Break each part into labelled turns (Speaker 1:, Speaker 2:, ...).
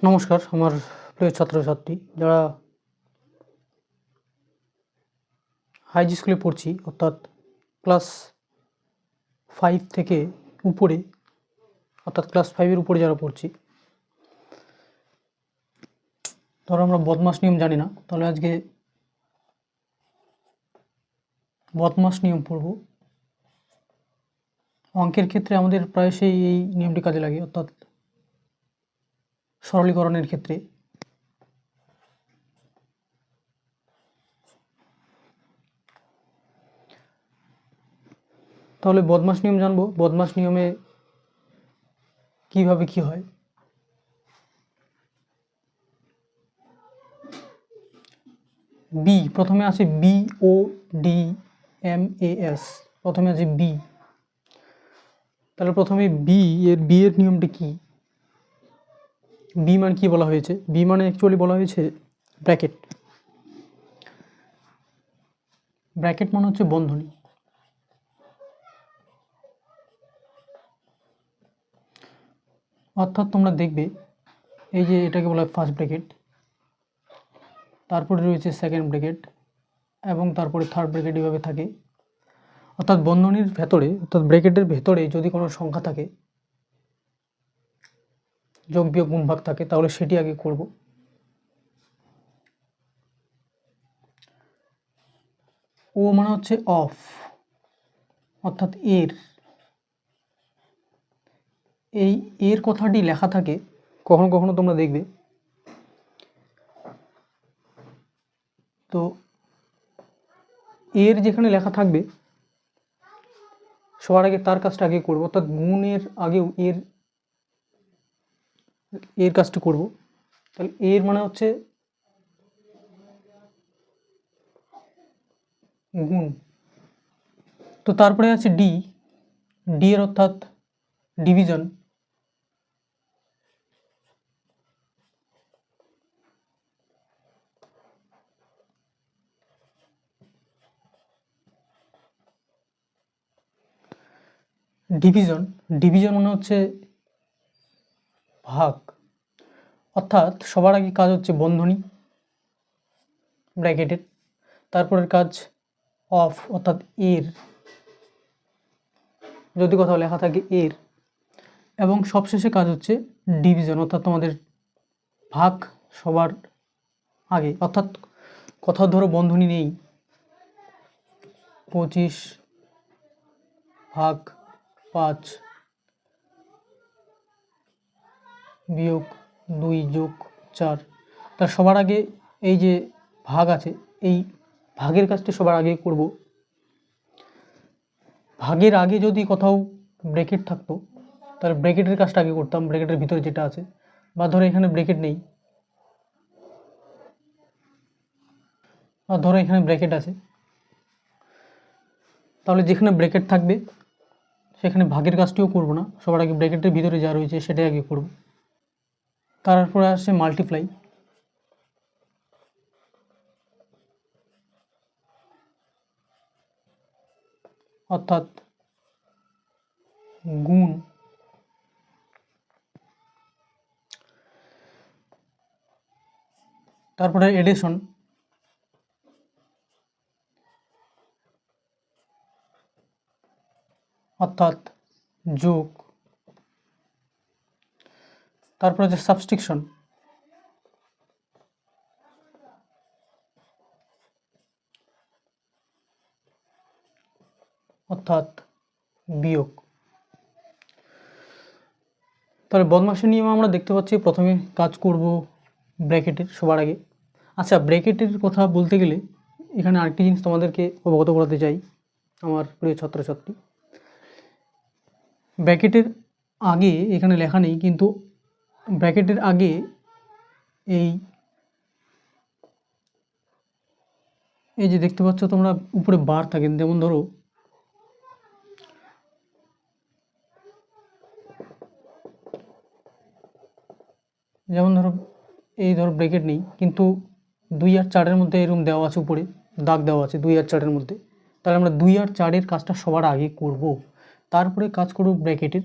Speaker 1: নমস্কার আমার প্রিয় ছাত্রছাত্রী যারা হাই স্কুলে পড়ছি অর্থাৎ ক্লাস 5 থেকে উপরে অর্থাৎ ক্লাস 5-এর উপরে যারা পড়ছি, ধরো আমরা বদমাস নিয়ম জানি না, তাহলে আজকে বদমাস নিয়ম পড়ব। অঙ্কের ক্ষেত্রে আমাদের প্রায়শই এই নিয়মটি কাজে লাগে, অর্থাৎ সরলীকরণের ক্ষেত্রে। তাহলে বদমাস নিয়ম জানবো, বদমাস নিয়মে কিভাবে কি হয়। বি প্রথমে আছে BODMAS, প্রথমে আছে বি। তাহলে প্রথমে বি এর নিয়মটি কি? বি মানে কি বলা হয়েছে? বি মানে অ্যাকচুয়ালি বলা হয়েছে ব্র্যাকেট। ব্র্যাকেট মানে হচ্ছে বন্ধনী। অর্থাৎ তোমরা দেখবে এই যে এটাকে বলা হয় ফার্স্ট ব্র্যাকেট, তারপরে রয়েছে সেকেন্ড ব্র্যাকেট এবং তারপরে থার্ড ব্র্যাকেট, এভাবে থাকে। অর্থাৎ বন্ধনীর ভেতরে অর্থাৎ ব্র্যাকেটের ভেতরে যদি কোনো সংখ্যা থাকে, যোগ বিয়োগ গুণ ভাগ থাকে, তাহলে সেটি আগে করব। ও মানে হচ্ছে অফ, অর্থাৎ এর কথাটি লেখা থাকে কখনো কখনো, তোমরা দেখবে। তো এর যেখানে লেখা থাকবে সবার আগে তার কাজটা আগে করব, অর্থাৎ গুণের আগেও এর কাজটা করব। তাহলে এর মানে হচ্ছে গুণ। তো তারপরে আছে ডি এর অর্থাৎ ডিভিশন। ডিভিশন মানে হচ্ছে ভাগ। অর্থাৎ সবার আগে কাজ হচ্ছে বন্ধনী ব্র্যাকেটের, তারপরের কাজ অফ অর্থাৎ এর, যদি কোথাও লেখা থাকে এর, এবং সবশেষে কাজ হচ্ছে ডিভিশন অর্থাৎ তোমাদের ভাগ সবার আগে। অর্থাৎ কোথাও ধরো বন্ধনী নেই, 25 ভাগ 5 বিয়োগ 2 যোগ 4, তার সবার আগে এই যে ভাগ আছে, এই ভাগের কাজটি সবার আগে করব। ভাগের আগে যদি কোথাও ব্র্যাকেট থাকতো তাহলে ব্র্যাকেটের কাজটা আগে করতাম, ব্র্যাকেটের ভিতরে যেটা আছে। বা ধরো এখানে ব্র্যাকেট নেই, বা ধরো এখানে ব্র্যাকেট আছে, তাহলে যেখানে ব্র্যাকেট থাকবে সেখানে ভাগের কাজটিও করব না, সবার আগে ব্র্যাকেটের ভিতরে যা রয়েছে সেটাই আগে করব। তারপরে আসছে মাল্টিপ্লাই। অর্থাৎ গুণ। তারপরে এডিশন, অর্থাৎ যোগ। তারপরে হচ্ছে সাবস্ট্রিকশন, অর্থাৎ বিয়োগ। তাহলে বদমাশের নিয়ম আমরা দেখতে পাচ্ছি প্রথমে কাজ করব ব্র্যাকেটের সবার আগে। আচ্ছা, ব্র্যাকেটের কথা বলতে গেলে এখানে আরেকটি জিনিস তোমাদেরকে অবগত করাতে চাই আমার প্রিয় ছাত্রছাত্রী। ব্র্যাকেটের আগে এখানে লেখা নেই, কিন্তু ব্র্যাকেটের আগে এই যে দেখতে পাচ্ছ তোমরা উপরে বার থাকে, যেমন ধরো এই ধরো ব্র্যাকেট নেই, কিন্তু 2 আর 4-এর মধ্যে এরকম দেওয়া আছে, উপরে দাগ দেওয়া আছে 2 আর 4-এর মধ্যে। তাহলে আমরা 2 আর 4-এর কাজটা সবার আগে করব, তারপরে কাজ করব ব্র্যাকেটের,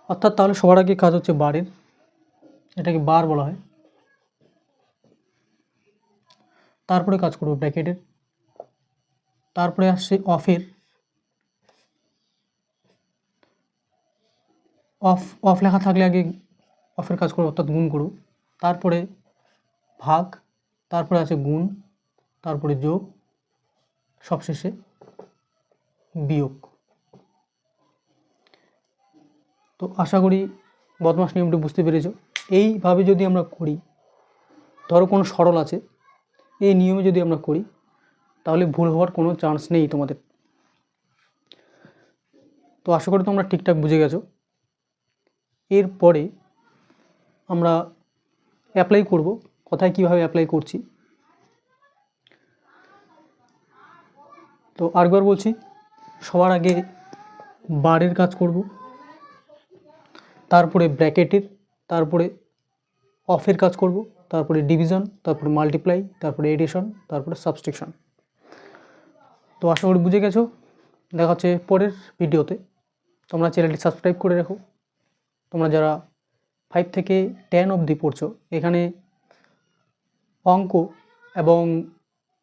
Speaker 1: অর্থাৎ তাহলে সবার আগে কাজ হচ্ছে বারের, এটাকে বার বলা হয়। তারপরে কাজ করব ব্র্যাকেটের, তারপরে আসছে অফের। অফ লেখা থাকলে আগে অফের কাজ করব, অর্থাৎ গুণ করব। তারপরে ভাগ, তারপরে আছে গুণ, তারপরে যোগ, সবশেষে বিয়োগ। তো আশা করি বদমাশ নিয়মটি বুঝতে পেরেছো। এইভাবে যদি আমরা করি, ধরো কোনো সরল আছে, এই নিয়মে যদি আমরা করি তাহলে ভুল হওয়ার কোনো চান্স নেই তোমাদের। তো আশা করি তোমরা ঠিকঠাক বুঝে গেছো। এরপরে আমরা অ্যাপ্লাই করব, কোথায় কীভাবে অ্যাপ্লাই করছি। তো আরেকবার বলছি, সবার আগে বারের কাজ করব, তারপরে ব্র্যাকেটের, তারপরে অফের কাজ করব, তারপরে ডিভিশন, তারপরে মাল্টিপ্লাই, তারপরে এডিশন, তারপরে সাবস্ট্রাকশন। তো আশা করি বুঝে গেছো। দেখা হচ্ছে পরের ভিডিওতে। তোমরা চ্যানেলটি সাবস্ক্রাইব করে রাখো। তোমরা যারা 5 থেকে 10 অবধি পড়ছো, এখানে অঙ্ক এবং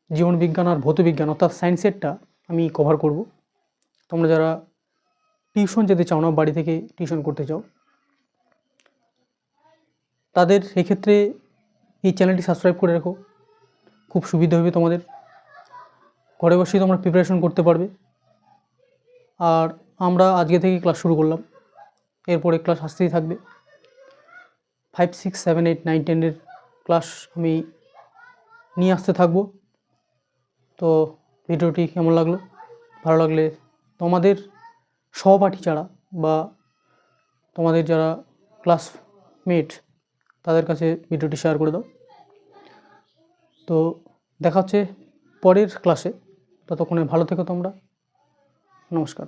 Speaker 1: জীবনবিজ্ঞান আর ভৌতবিজ্ঞান অর্থাৎ সায়েন্সেরটা আমি কভার করব। তোমরা যারা টিউশন যেতে চাও না, বাড়ি থেকে টিউশন করতে চাও, তাদের এক্ষেত্রে এই চ্যানেলটি সাবস্ক্রাইব করে রাখো। খুব সুবিধা হবে তোমাদের, ঘরে বসেই তোমরা প্রিপারেশন করতে পারবে। আর আমরা আজকে থেকে ক্লাস শুরু করলাম, এরপরে ক্লাস আসতেই থাকবে। 5, 6, 7, 8, 9, 10 ক্লাস আমি নিয়ে আসতে থাকবো। তো ভিডিওটি কেমন লাগলো? ভালো লাগলে তোমাদের সহপাঠী যারা বা তোমাদের যারা ক্লাসমেট, তাদের কাছে ভিডিওটি শেয়ার করে দাও। তো দেখা হচ্ছে পরের ক্লাসে। ততক্ষণে ভালো থেকো তোমরা। নমস্কার।